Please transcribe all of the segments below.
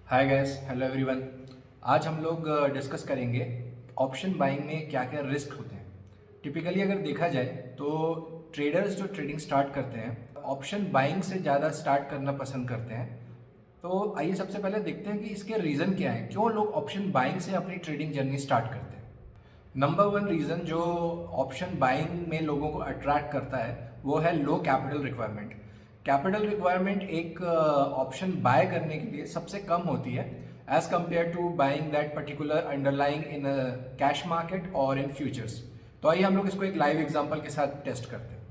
Hi guys, hello everyone. आज हम लोग डिस्कस करेंगे ऑप्शन बाइंग में क्या क्या रिस्क होते हैं। टिपिकली अगर देखा जाए तो ट्रेडर्स जो ट्रेडिंग स्टार्ट करते हैं ऑप्शन बाइंग से ज़्यादा स्टार्ट करना पसंद करते हैं। तो आइए सबसे पहले देखते हैं कि इसके रीज़न क्या है, क्यों लोग ऑप्शन बाइंग से अपनी ट्रेडिंग जर्नी स्टार्ट करते हैं। नंबर वन रीज़न जो ऑप्शन बाइंग में लोगों को अट्रैक्ट करता है वो है low capital requirement. Capital requirement एक ऑप्शन बाय करने के लिए सबसे कम होती है as compare to buying that particular underlying in cash market और इन फ्यूचर्स। तो आइए हम लोग इसको एक लाइव एग्जांपल के साथ टेस्ट करते हैं।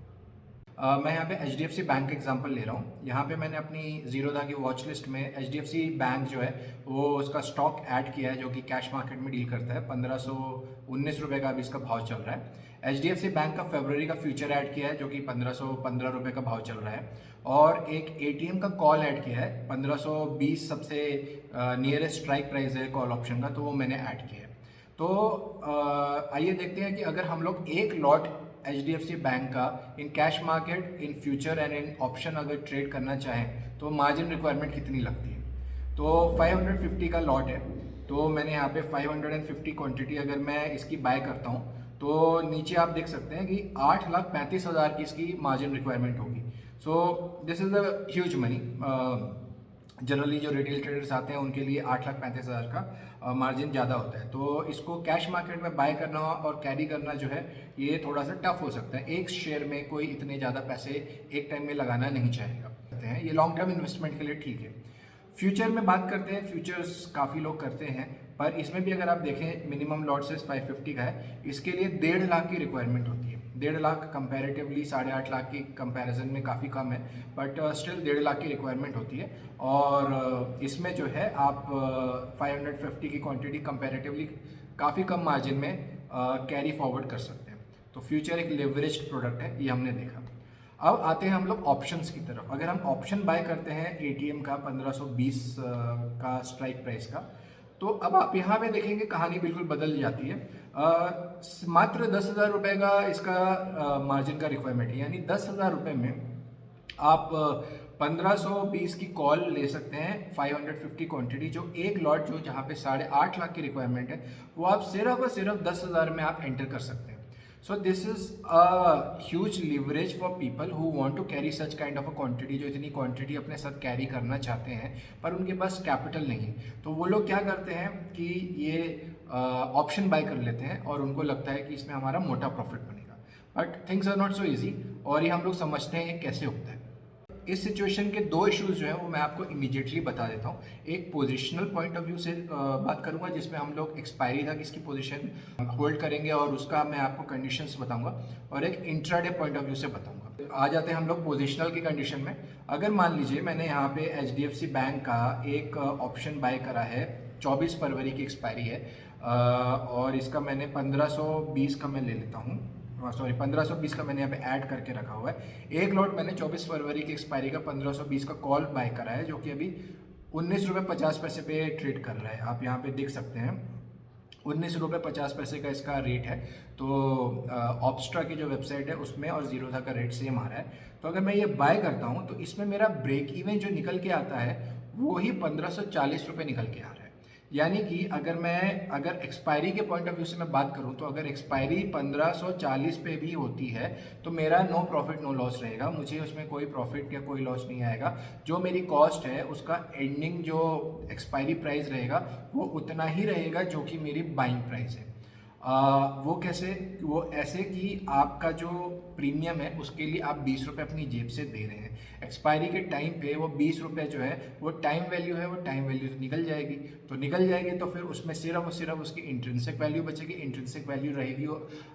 मैं यहाँ पे HDFC बैंक का एग्जांपल ले रहा हूँ। यहाँ पे मैंने अपनी जीरोधा की वॉच लिस्ट में HDFC बैंक जो है वो उसका स्टॉक ऐड किया है जो कि कैश मार्केट में डील करता है। 1519 रुपये का अभी इसका भाव चल रहा है। HDFC बैंक का फरवरी का फ्यूचर ऐड किया है जो कि 1515 रुपये का भाव चल रहा है। और एक ATM का कॉल ऐड किया है 1520 सबसे नियरेस्ट स्ट्राइक प्राइस है कॉल ऑप्शन का, तो वो मैंने ऐड किया है। तो आइए देखते हैं कि अगर हम लोग एक लॉट HDFC बैंक का इन cash market, in future and in option अगर ट्रेड करना चाहें तो मार्जिन रिक्वायरमेंट कितनी लगती है। तो 550 का लॉट है, तो मैंने यहाँ पे 550 क्वांटिटी अगर मैं इसकी बाय करता हूँ तो नीचे आप देख सकते हैं कि 8,35,000 की इसकी मार्जिन रिक्वायरमेंट होगी। So this is a huge money. Generally जो रिटेल ट्रेडर्स आते हैं उनके लिए 8,35,000 का मार्जिन ज़्यादा होता है। तो इसको कैश मार्केट में बाय करना और कैरी करना जो है ये थोड़ा सा टफ हो सकता है। एक शेयर में कोई इतने ज़्यादा पैसे एक टाइम में लगाना नहीं चाहेगा। ये लॉन्ग टर्म इन्वेस्टमेंट के लिए ठीक है। फ्यूचर में बात करते हैं, फ्यूचर्स काफ़ी लोग करते हैं, पर इसमें भी अगर आप देखें मिनिमम लॉट साइज 550 का है। इसके लिए 1.5 लाख की रिक्वायरमेंट होती है। 1.5 लाख कंपैरेटिवली 8.5 लाख की कंपैरिजन में काफ़ी कम है, बट स्टिल 1.5 लाख की रिक्वायरमेंट होती है। और इसमें जो है आप 550 की क्वांटिटी कंपैरेटिवली काफ़ी कम मार्जिन में कैरी फॉरवर्ड कर सकते हैं। तो फ्यूचर एक लेवरेज्ड प्रोडक्ट है, ये हमने देखा। अब आते हैं हम लोग ऑप्शंस की तरफ। अगर हम ऑप्शन बाय करते हैं ATM का 1520 का स्ट्राइक प्राइस का, तो अब आप यहाँ पे देखेंगे कहानी बिल्कुल बदल जाती है। मात्र 10,000 रुपये का इसका मार्जिन का रिक्वायरमेंट है, यानी 10,000 रुपये में आप 1520 की कॉल ले सकते हैं। 550 क्वांटिटी जो एक लॉट जो जहाँ पे 8.5 लाख की रिक्वायरमेंट है वो आप सिर्फ और सिर्फ 10,000 में आप एंटर कर सकते हैं। So this is a huge leverage for people who want to carry such kind of a quantity, जो इतनी क्वांटिटी अपने साथ कैरी करना चाहते हैं पर उनके पास कैपिटल नहीं है। तो वो लोग क्या करते हैं कि ये ऑप्शन बाय कर लेते हैं और उनको लगता है कि इसमें हमारा मोटा प्रॉफिट बनेगा। But things are not so easy, और ये हम लोग समझते हैं कैसे होता है। इस सिचुएशन के दो इश्यूज जो हैं वो मैं आपको इमीडिएटली बता देता हूँ। एक पोजिशनल पॉइंट ऑफ व्यू से बात करूंगा जिसमें हम लोग एक्सपायरी तक इसकी पोजीशन होल्ड करेंगे और उसका मैं आपको कंडीशंस बताऊंगा, और एक इंट्राडे पॉइंट ऑफ व्यू से बताऊंगा। आ जाते हैं हम लोग पोजिशनल की कंडीशन में। अगर मान लीजिए मैंने यहाँ पे HDFC बैंक का एक ऑप्शन बाय करा है, 24 फरवरी की एक्सपायरी है, और इसका मैंने 1520 का मैं ले लेता हूँ, सॉरी 1520 का मैंने यहाँ पे ऐड करके रखा हुआ है। एक लॉट मैंने 24 फरवरी की एक्सपायरी का 1520 का कॉल बाय करा है जो कि अभी 19 रुपये 50 पैसे पे ट्रेड कर रहा है। आप यहाँ पे देख सकते हैं 19 रुपये 50 पैसे का इसका रेट है। तो ऑप्स्ट्रा की जो वेबसाइट है उसमें और जीरोधा का रेट सेम आ रहा है। तो अगर मैं ये बाय करता हूँ तो इसमें मेरा ब्रेक इवन जो निकल के आता है वो ही 1540 रुपये निकल के आ रहा है। यानी कि अगर एक्सपायरी के पॉइंट ऑफ व्यू से मैं बात करूं तो अगर एक्सपायरी 1540 पे भी होती है तो मेरा नो प्रॉफिट नो लॉस रहेगा, मुझे उसमें कोई प्रॉफिट या कोई लॉस नहीं आएगा। जो मेरी कॉस्ट है उसका एंडिंग जो एक्सपायरी प्राइस रहेगा वो उतना ही रहेगा जो कि मेरी बाइंग प्राइस है। वो कैसे? वो ऐसे कि आपका जो प्रीमियम है उसके लिए आप 20 रुपये अपनी जेब से दे रहे हैं। एक्सपायरी के टाइम पे वो 20 रुपये जो है वो टाइम वैल्यू है, वो टाइम वैल्यू तो निकल जाएगी। तो फिर उसमें सिर्फ और सिर्फ उसकी इंट्रिंसिक वैल्यू बचेगी। इंट्रिंसिक वैल्यू रहेगी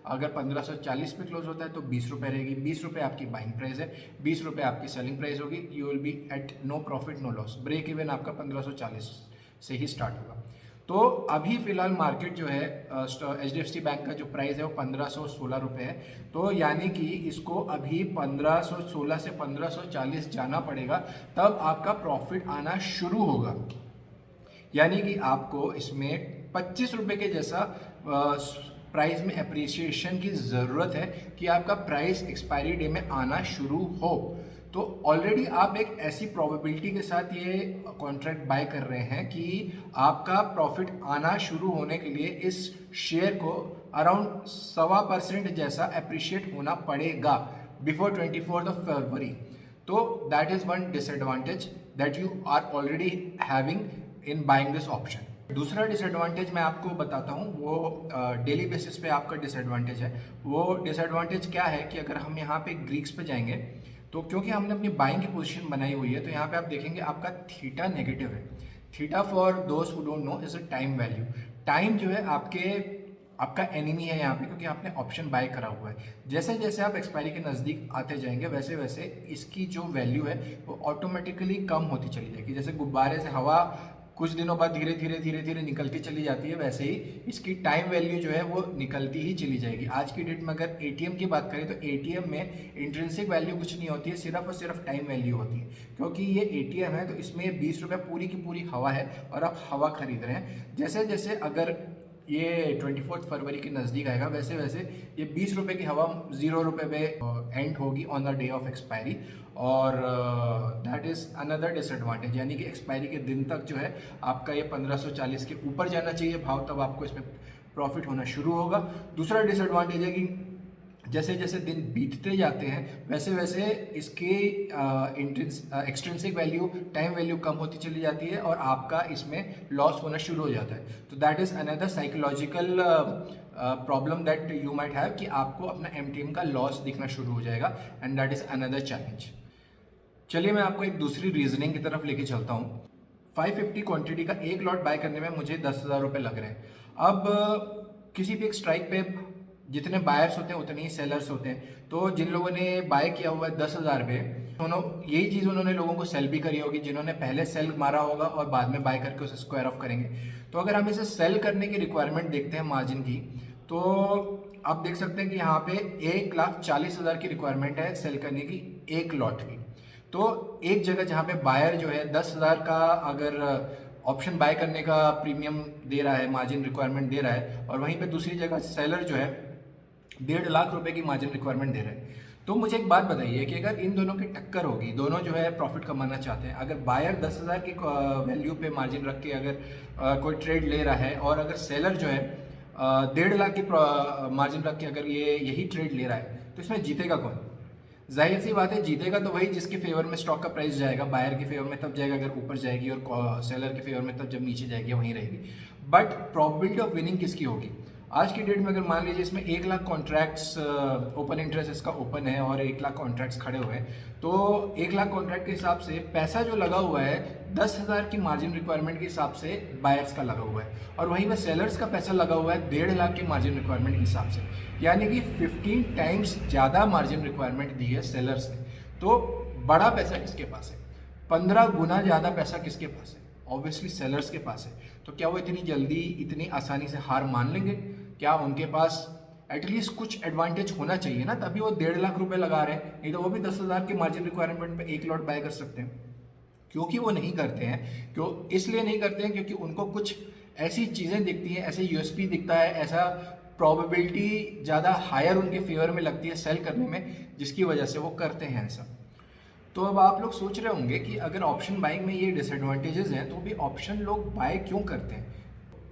अगर 1540 पे क्लोज होता है तो 20 रुपये रहेगी। 20 रुपये आपकी बाइंग प्राइस है, 20 रुपये आपकी सेलिंग प्राइस होगी। You will be at no profit no loss. Break even आपका 1540 से ही स्टार्ट होगा। तो अभी फिलहाल मार्केट जो है HDFC बैंक का जो प्राइस है वो 1516 रुपये है। तो यानी कि इसको अभी 1516 से 1540 जाना पड़ेगा तब आपका प्रॉफिट आना शुरू होगा। यानी कि आपको इसमें 25 रुपये के जैसा प्राइस में अप्रिसिएशन की ज़रूरत है कि आपका प्राइस एक्सपायरी डे में आना शुरू हो। तो ऑलरेडी आप एक ऐसी प्रोबेबिलिटी के साथ ये कॉन्ट्रैक्ट बाय कर रहे हैं कि आपका प्रॉफिट आना शुरू होने के लिए इस शेयर को अराउंड 1.25% जैसा अप्रिशिएट होना पड़ेगा बिफोर 24th of February. तो that is one disadvantage that you are already having in buying this option. दूसरा डिसएडवांटेज मैं आपको बताता हूँ, वो डेली बेसिस पे आपका डिसएडवांटेज है. वो डिसएडवांटेज क्या है कि अगर हम यहाँ पे ग्रीक्स पे जाएंगे तो क्योंकि हमने अपनी बाइंग की पोजीशन बनाई हुई है, तो यहाँ पे आप देखेंगे आपका थीटा नेगेटिव है. Theta for those who don't know is a time value. Time जो है आपका एनिमी है यहाँ पे, क्योंकि आपने ऑप्शन बाय करा हुआ है. जैसे जैसे आप एक्सपायरी के नज़दीक आते जाएंगे वैसे वैसे इसकी जो वैल्यू है वो ऑटोमेटिकली कम होती चली जाएगी. जैसे गुब्बारे से हवा कुछ दिनों बाद धीरे धीरे निकलती चली जाती है, वैसे ही इसकी टाइम वैल्यू जो है वो निकलती ही चली जाएगी. आज की डेट में अगर एटीएम की बात करें तो एटीएम में इंट्रिंसिक वैल्यू कुछ नहीं होती है, सिर्फ और सिर्फ टाइम वैल्यू होती है. क्योंकि ये एटीएम है तो इसमें 20 रुपये पूरी की पूरी हवा है और आप हवा खरीद रहे हैं. जैसे जैसे अगर ये 24 फरवरी के नज़दीक आएगा वैसे वैसे ये 20 रुपये की हवा 0 रुपये पे एंड होगी on the day of expiry. और दैट इज़ अनदर डिसएडवांटेज, यानी कि एक्सपायरी के दिन तक जो है आपका ये 1540 के ऊपर जाना चाहिए भाव, तब आपको इसमें प्रॉफिट होना शुरू होगा. दूसरा डिसएडवांटेज है कि जैसे जैसे दिन बीतते जाते हैं वैसे वैसे इसके एक्सट्रिंसिक वैल्यू टाइम वैल्यू कम होती चली जाती है और आपका इसमें लॉस होना शुरू हो जाता है. तो that is another psychological problem that you might have कि आपको अपना MTM का लॉस दिखना शुरू हो जाएगा, and that is another challenge. चलिए मैं आपको एक दूसरी रीजनिंग की तरफ लेके चलता हूँ. 550 क्वांटिटी का एक लॉट बाय करने में मुझे 10,000 रुपये लग रहे हैं. अब किसी भी एक स्ट्राइक पे जितने बायर्स होते हैं उतने ही सेलर्स होते हैं. तो जिन लोगों ने बाय किया हुआ है 10,000 पे, यही चीज़ उन्होंने लोगों को सेल भी करी होगी, जिन्होंने पहले सेल मारा होगा और बाद में बाय करके उसे स्क्वायर ऑफ करेंगे. तो अगर हम इसे सेल करने की रिक्वायरमेंट देखते हैं मार्जिन की, तो आप देख सकते हैं कि यहाँ पे 1,40,000 की रिक्वायरमेंट है सेल करने की एक लॉट की. तो एक जगह जहाँ पे बायर जो है 10,000 का अगर ऑप्शन बाय करने का प्रीमियम दे रहा है, मार्जिन रिक्वायरमेंट दे रहा है, और वहीं पे दूसरी जगह सेलर जो है 1.5 लाख रुपए की मार्जिन रिक्वायरमेंट दे रहे हैं. तो मुझे एक बात बताइए कि अगर इन दोनों की टक्कर होगी, दोनों जो है प्रॉफिट कमाना चाहते हैं, अगर बायर 10,000 की वैल्यू पे मार्जिन रख के अगर कोई ट्रेड ले रहा है और अगर सेलर जो है 1.5 लाख की मार्जिन रख के अगर यही ट्रेड ले रहा है, तो इसमें जीतेगा कौन? जाहिर सी बात है जीतेगा तो वही जिसके फेवर में स्टॉक का प्राइस जाएगा. बायर के फेवर में तब जाएगा अगर ऊपर जाएगी, और सेलर के फेवर में तब जब नीचे जाएगी वहीं रहेगी. बट प्रोबेबिलिटी ऑफ विनिंग किसकी होगी? आज की डेट में अगर मान लीजिए इसमें 1 लाख कॉन्ट्रैक्ट्स ओपन इंटरेस्ट इसका ओपन है और 1 लाख कॉन्ट्रैक्ट्स खड़े हुए हैं, तो 1 लाख कॉन्ट्रैक्ट के हिसाब से पैसा जो लगा हुआ है 10,000 की मार्जिन रिक्वायरमेंट के हिसाब से बायर्स का लगा हुआ है, और वहीं में सेलर्स का पैसा लगा हुआ है 1.5 लाख की मार्जिन रिक्वायरमेंट के हिसाब से. यानी कि 15 टाइम्स ज़्यादा मार्जिन रिक्वायरमेंट दी है सेलर्स ने. तो बड़ा पैसा किसके पास है? 15 गुना ज़्यादा पैसा किसके पास है? ऑब्वियसली सेलर्स के पास है. तो क्या वो इतनी जल्दी इतनी आसानी से हार मान लेंगे? क्या उनके पास एटलीस्ट कुछ एडवांटेज होना चाहिए ना, तभी वो 1.5 लाख रुपए लगा रहे हैं. नहीं तो वो भी 10,000 की मार्जिन रिक्वायरमेंट पे एक लॉट बाय कर सकते हैं. क्योंकि वो नहीं करते हैं, क्यों इसलिए नहीं करते हैं क्योंकि उनको कुछ ऐसी चीज़ें दिखती हैं, ऐसे यूएसपी दिखता है, ऐसा प्रोबेबिलिटी ज़्यादा हायर उनके फेवर में लगती है सेल करने में, जिसकी वजह से वो करते हैं ऐसा. तो अब आप लोग सोच रहे होंगे कि अगर ऑप्शन बाइंग में ये डिसएडवांटेजेस हैं तो भी ऑप्शन लोग बाय क्यों करते हैं?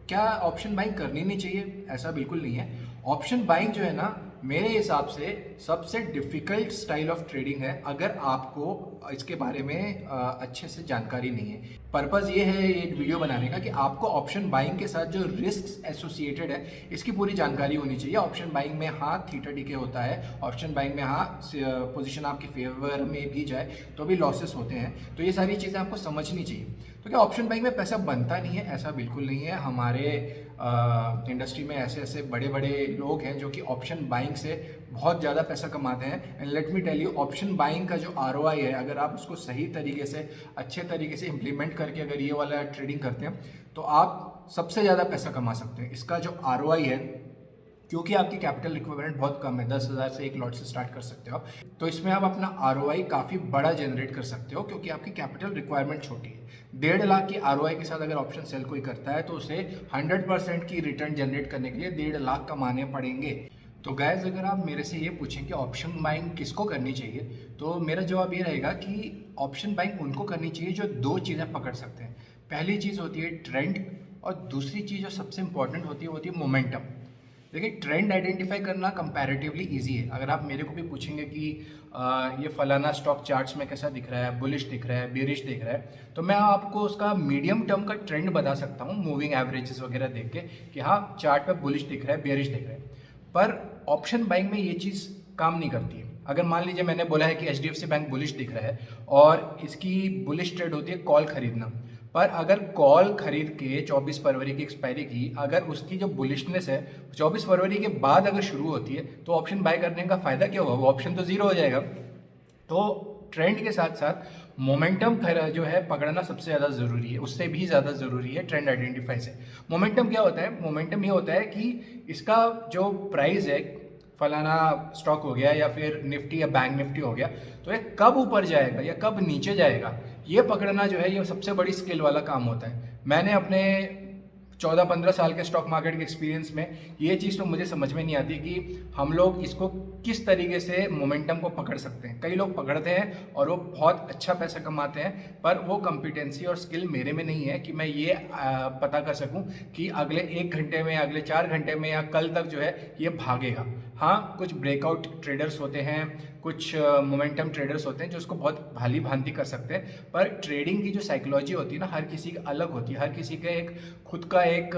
क्या ऑप्शन बाइंग करनी नहीं चाहिए? ऐसा बिल्कुल नहीं है. ऑप्शन बाइंग जो है ना, मेरे हिसाब से सबसे डिफ़िकल्ट स्टाइल ऑफ ट्रेडिंग है अगर आपको इसके बारे में अच्छे से जानकारी नहीं है. पर्पज़ ये है ये वीडियो बनाने का कि आपको ऑप्शन बाइंग के साथ जो रिस्क एसोसिएटेड है इसकी पूरी जानकारी होनी चाहिए. ऑप्शन बाइंग में हाँ थीटा डीके होता है, ऑप्शन बाइंग में हाँ पोजीशन आपके फेवर में भी जाए तो भी लॉसेस होते हैं. तो ये सारी चीज़ें आपको समझनी चाहिए. तो क्या ऑप्शन बाइंग में पैसा बनता नहीं है? ऐसा बिल्कुल नहीं है. हमारे इंडस्ट्री में ऐसे ऐसे बड़े बड़े लोग हैं जो कि ऑप्शन बाइंग से बहुत ज़्यादा पैसा कमाते हैं. And let me tell you, option buying का जो ROI है, अगर आप उसको सही तरीके से अच्छे तरीके से इम्प्लीमेंट करके अगर ये वाला ट्रेडिंग करते हैं तो आप सबसे ज़्यादा पैसा कमा सकते हैं. इसका जो ROI है, क्योंकि आपकी कैपिटल रिक्वायरमेंट बहुत कम है, 10,000 से एक लॉट से स्टार्ट कर सकते हो आप, तो इसमें आप अपना ROI काफ़ी बड़ा जनरेट कर सकते हो क्योंकि आपकी कैपिटल रिक्वायरमेंट छोटी है. 1.5 लाख की ROI के साथ अगर ऑप्शन सेल कोई करता है तो उसे 100% की रिटर्न जनरेट करने के लिए 1.5 लाख कमाने पड़ेंगे. तो गाइस, अगर आप मेरे से ये पूछें कि ऑप्शन बाइंग किसको करनी चाहिए, तो मेरा जवाब ये रहेगा कि ऑप्शन बाइंग उनको करनी चाहिए जो दो चीज़ें पकड़ सकते हैं। पहली चीज़ होती है ट्रेंड, और दूसरी चीज़ जो सबसे इंपॉर्टेंट होती है वो होती है मोमेंटम। देखिए, ट्रेंड आइडेंटिफाई करना कंपैरेटिवली इजी है। अगर आप मेरे को भी पूछेंगे कि ये फलाना स्टॉक चार्ट्स में कैसा दिख रहा है, बुलिश दिख रहा है, बेरिश दिख रहा है, तो मैं आपको उसका मीडियम टर्म का ट्रेंड बता सकता हूँ मूविंग एवरेजेस वगैरह देख के कि हाँ, चार्ट पे बुलिश दिख रहा है, बेरिश दिख रहा है। पर ऑप्शन बाइंग में ये चीज़ काम नहीं करती है। अगर मान लीजिए मैंने बोला है कि HDFC बैंक बुलिश दिख रहा है और इसकी बुलिश ट्रेड होती है कॉल खरीदना, पर अगर कॉल खरीद के 24 फरवरी की एक्सपायरी की, अगर उसकी जो बुलिशनेस है 24 फरवरी के बाद अगर शुरू होती है, तो ऑप्शन बाय करने का फायदा क्या होगा? वो ऑप्शन तो जीरो हो जाएगा। तो ट्रेंड के साथ साथ मोमेंटम जो है पकड़ना सबसे ज़्यादा ज़रूरी है, उससे भी ज़्यादा ज़रूरी है ट्रेंड आइडेंटिफाई से। मोमेंटम क्या होता है? मोमेंटम ये होता है कि इसका जो प्राइस है, फलाना स्टॉक हो गया या फिर निफ्टी या बैंक निफ्टी हो गया, तो ये कब ऊपर जाएगा या कब नीचे जाएगा, ये पकड़ना जो है ये सबसे बड़ी स्किल वाला काम होता है। मैंने अपने 14-15 साल के स्टॉक मार्केट के एक्सपीरियंस में ये चीज़ तो मुझे समझ में नहीं आती कि हम लोग इसको किस तरीके से मोमेंटम को पकड़ सकते हैं। कई लोग पकड़ते हैं और वो बहुत अच्छा पैसा कमाते हैं, पर वो कॉम्पिटेंसी और स्किल मेरे में नहीं है कि मैं ये पता कर सकूं कि अगले 1 घंटे में, अगले 4 घंटे में या कल तक जो है ये भागेगा। हाँ, कुछ ब्रेकआउट ट्रेडर्स होते हैं, कुछ मोमेंटम ट्रेडर्स होते हैं जो उसको बहुत भाली भांति कर सकते हैं, पर ट्रेडिंग की जो साइकोलॉजी होती है ना, हर किसी की अलग होती है। हर किसी का एक खुद का एक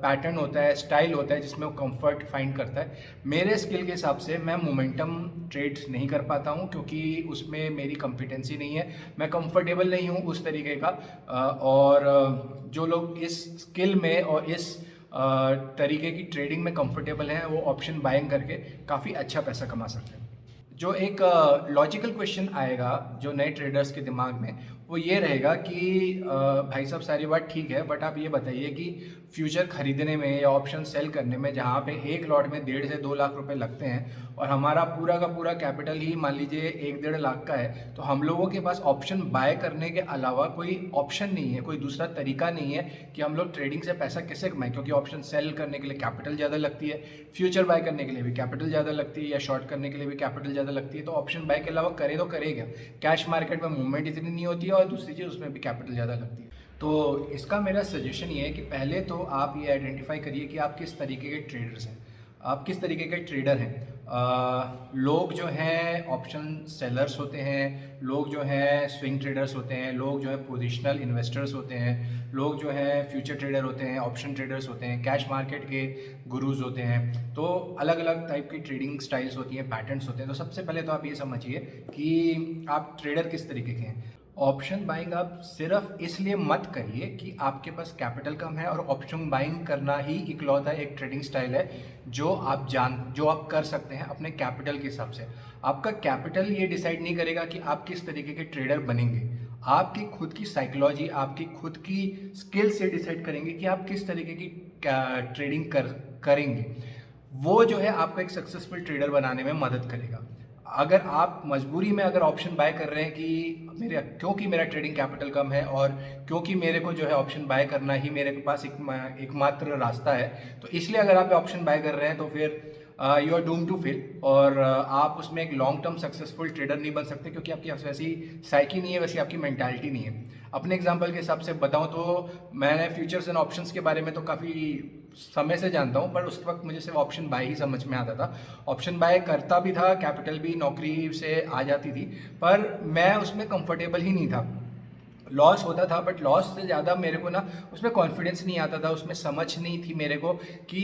पैटर्न होता है, स्टाइल होता है जिसमें वो कंफर्ट फाइंड करता है। मेरे स्किल के हिसाब से मैं मोमेंटम ट्रेड नहीं कर पाता हूँ, क्योंकि उसमें मेरी कॉम्पिटेंसी नहीं है, मैं कंफर्टेबल नहीं हूँ उस तरीके का। और जो लोग इस स्किल में और इस तरीके की ट्रेडिंग में कंफर्टेबल हैं, वो ऑप्शन बाइंग करके काफ़ी अच्छा पैसा कमा सकते हैं। जो एक लॉजिकल क्वेश्चन आएगा जो नए ट्रेडर्स के दिमाग में, वो ये रहेगा कि भाई साहब, सारी बात ठीक है, बट आप ये बताइए कि फ्यूचर खरीदने में या ऑप्शन सेल करने में, जहाँ पे एक लॉट में 1.5 से 2 लाख रुपए लगते हैं और हमारा पूरा का पूरा कैपिटल ही मान लीजिए 1-1.5 लाख का है, तो हम लोगों के पास ऑप्शन बाय करने के अलावा कोई ऑप्शन नहीं है, कोई दूसरा तरीका नहीं है कि हम लोग ट्रेडिंग से पैसा कैसे कमाएं। क्योंकि ऑप्शन सेल करने के लिए कैपिटल ज़्यादा लगती है, फ्यूचर बाय करने के लिए भी कैपिटल ज़्यादा लगती है, या शॉर्ट करने के लिए भी कैपिटल ज़्यादा लगती है। तो ऑप्शन बाय के अलावा करे तो करेगा, कैश मार्केट में मूवमेंट इतनी नहीं होती है, और दूसरी चीज़ उसमें भी कैपिटल ज़्यादा लगती है। तो इसका मेरा सजेशन ये है कि पहले तो आप ये आइडेंटिफाई करिए कि आप किस तरीके के ट्रेडर्स हैं, आप किस तरीके के ट्रेडर हैं। लोग जो हैं ऑप्शन सेलर्स होते हैं, लोग जो हैं स्विंग ट्रेडर्स होते हैं, लोग जो है पोजिशनल इन्वेस्टर्स होते हैं, लोग जो हैं फ्यूचर ट्रेडर होते हैं, ऑप्शन ट्रेडर्स होते हैं, कैश मार्केट के गुरुज होते हैं। तो अलग अलग टाइप की ट्रेडिंग स्टाइल्स होती हैं, पैटर्न्स होते हैं। तो सबसे पहले तो आप ये समझिए कि आप ट्रेडर किस तरीके के हैं। ऑप्शन बाइंग आप सिर्फ इसलिए मत करिए कि आपके पास कैपिटल कम है, और ऑप्शन बाइंग करना ही इकलौता एक ट्रेडिंग स्टाइल है जो आप कर सकते हैं अपने कैपिटल के हिसाब से। आपका कैपिटल ये डिसाइड नहीं करेगा कि आप किस तरीके के ट्रेडर बनेंगे। आपकी खुद की साइकोलॉजी, आपकी खुद की स्किल से डिसाइड करेंगे कि आप किस तरीके की ट्रेडिंग करेंगे। वो जो है आपको एक सक्सेसफुल ट्रेडर बनाने में मदद करेगा। अगर आप मजबूरी में अगर ऑप्शन बाय कर रहे हैं कि क्योंकि मेरा ट्रेडिंग कैपिटल कम है और क्योंकि मेरे को जो है ऑप्शन बाय करना ही मेरे पास एकमात्र रास्ता है, तो इसलिए अगर आप ऑप्शन बाय कर रहे हैं, तो फिर you are doom to fail, और आप उसमें एक लॉन्ग टर्म सक्सेसफुल ट्रेडर नहीं बन सकते, क्योंकि आपकी वैसी साइकी नहीं है, वैसी आपकी मेंटालिटी नहीं है। अपने एग्जांपल के हिसाब से बताऊं तो मैंने फ्यूचर्स एंड ऑप्शंस के बारे में तो काफ़ी समय से जानता हूं, पर उस वक्त मुझे सिर्फ ऑप्शन बाय ही समझ में आता था। ऑप्शन बाय करता भी था, कैपिटल भी नौकरी से आ जाती थी, पर मैं उसमें कंफर्टेबल ही नहीं था। लॉस होता था, बट लॉस से ज़्यादा मेरे को ना उसमें कॉन्फिडेंस नहीं आता था, उसमें समझ नहीं थी मेरे को कि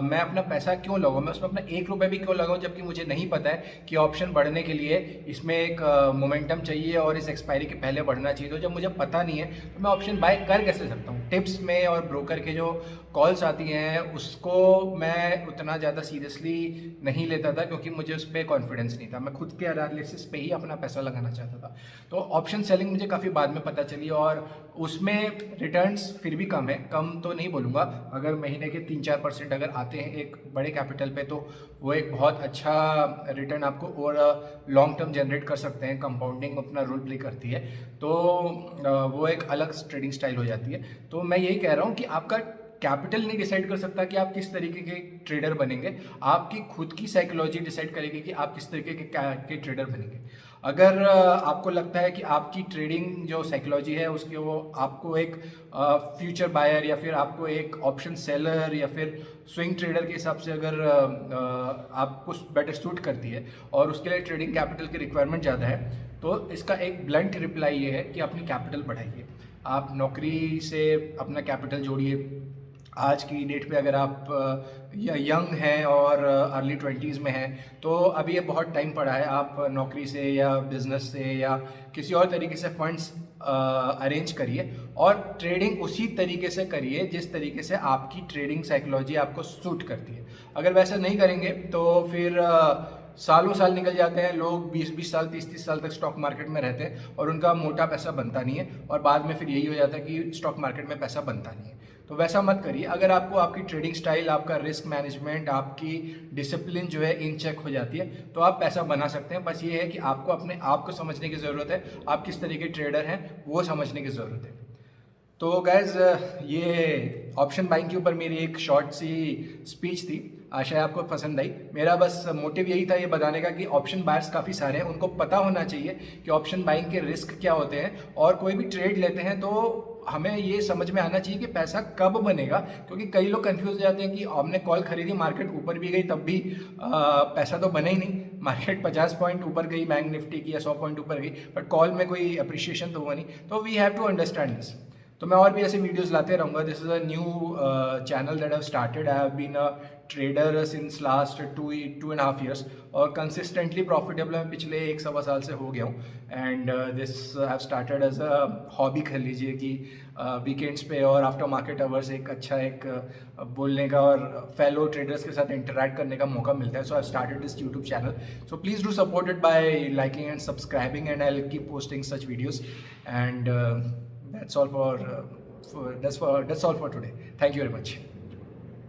मैं अपना पैसा क्यों लगाऊं, मैं उसमें अपना 1 रुपये भी क्यों लगाऊं, जबकि मुझे नहीं पता है कि ऑप्शन बढ़ने के लिए इसमें एक मोमेंटम चाहिए और इस एक्सपायरी के पहले बढ़ना चाहिए। तो जब मुझे पता नहीं है तो मैं ऑप्शन बाय कर कैसे सकता हूँ। टिप्स में और ब्रोकर के जो कॉल्स आती हैं उसको मैं उतना ज़्यादा सीरियसली नहीं लेता था, क्योंकि मुझे उस पर कॉन्फिडेंस नहीं था। मैं खुद के एनालिसिस पे ही अपना पैसा लगाना चाहता था। तो ऑप्शन सेलिंग मुझे काफ़ी बाद में पता चली, और उसमें रिटर्न्स फिर भी कम है, कम तो नहीं बोलूँगा, अगर महीने के 3-4% अगर आते हैं एक बड़े कैपिटल पे, तो वो एक बहुत अच्छा रिटर्न आपको और लॉन्ग टर्म जनरेट कर सकते हैं। कंपाउंडिंग अपना रोल प्ले करती है, तो वो एक अलग ट्रेडिंग स्टाइल हो जाती है। तो मैं यही कह रहा हूँ कि आपका कैपिटल नहीं डिसाइड कर सकता कि आप किस तरीके के ट्रेडर बनेंगे, आपकी खुद की साइकोलॉजी डिसाइड करेगी कि आप किस तरीके के ट्रेडर बनेंगे। अगर आपको लगता है कि आपकी ट्रेडिंग जो साइकोलॉजी है उसके वो आपको एक फ्यूचर बायर या फिर आपको एक ऑप्शन सेलर या फिर स्विंग ट्रेडर के हिसाब से अगर आपको बेटर सूट करती है और उसके लिए ट्रेडिंग कैपिटल की रिक्वायरमेंट ज़्यादा है, तो इसका एक ब्लंट रिप्लाई ये है कि अपनी कैपिटल बढ़ाइए। आप नौकरी से अपना कैपिटल जोड़िए। आज की डेट पे अगर आप यंग हैं और अर्ली 20s में हैं तो अभी ये बहुत टाइम पड़ा है। आप नौकरी से या बिजनेस से या किसी और तरीके से फंड्स अरेंज करिए और ट्रेडिंग उसी तरीके से करिए जिस तरीके से आपकी ट्रेडिंग साइकोलॉजी आपको सूट करती है। अगर वैसा नहीं करेंगे तो फिर सालों साल निकल जाते हैं, लोग 20-20 साल 30-30 साल तक स्टॉक मार्केट में रहते हैं और उनका मोटा पैसा बनता नहीं है और बाद में फिर यही हो जाता है कि स्टॉक मार्केट में पैसा बनता नहीं है। तो वैसा मत करिए। अगर आपको आपकी ट्रेडिंग स्टाइल, आपका रिस्क मैनेजमेंट, आपकी डिसिप्लिन जो है इन चेक हो जाती है तो आप पैसा बना सकते हैं। बस ये है कि आपको अपने आप को समझने की ज़रूरत है, आप किस तरीके के ट्रेडर हैं वो समझने की ज़रूरत है। तो गाइज ये ऑप्शन बाइंग के ऊपर मेरी एक शॉर्ट सी स्पीच थी, आशा है आपको पसंद आई। मेरा बस मोटिव यही था ये बताने का कि ऑप्शन बायर्स काफ़ी सारे हैं, उनको पता होना चाहिए कि ऑप्शन बाइंग के रिस्क क्या होते हैं और कोई भी ट्रेड लेते हैं तो हमें ये समझ में आना चाहिए कि पैसा कब बनेगा। क्योंकि कई लोग कंफ्यूज हो जाते हैं कि हमने कॉल खरीदी, मार्केट ऊपर भी गई तब भी पैसा तो बना ही नहीं। मार्केट 50 पॉइंट ऊपर गई बैंक निफ्टी की या 100 पॉइंट ऊपर गई, बट कॉल में कोई अप्रिशिएशन तो हुआ नहीं। तो we have to understand this. तो मैं और भी ऐसे वीडियोस लाते रहूँगा। This is a new channel that have started. I have been a trader since last 2.5 years और कंसिस्टेंटली प्रॉफिटेबल मैं पिछले 1-1.25 साल से हो गया हूँ। And this have started as a hobby कह लीजिए कि वीकेंड्स पे और आफ्टर मार्केट आवर्स एक अच्छा बोलने का और फेलो ट्रेडर्स के साथ इंटरैक्ट करने का मौका मिलता है। So I started this YouTube channel. So please do support it by liking and subscribing and I will keep posting such videos and that's all for today. Thank you very much.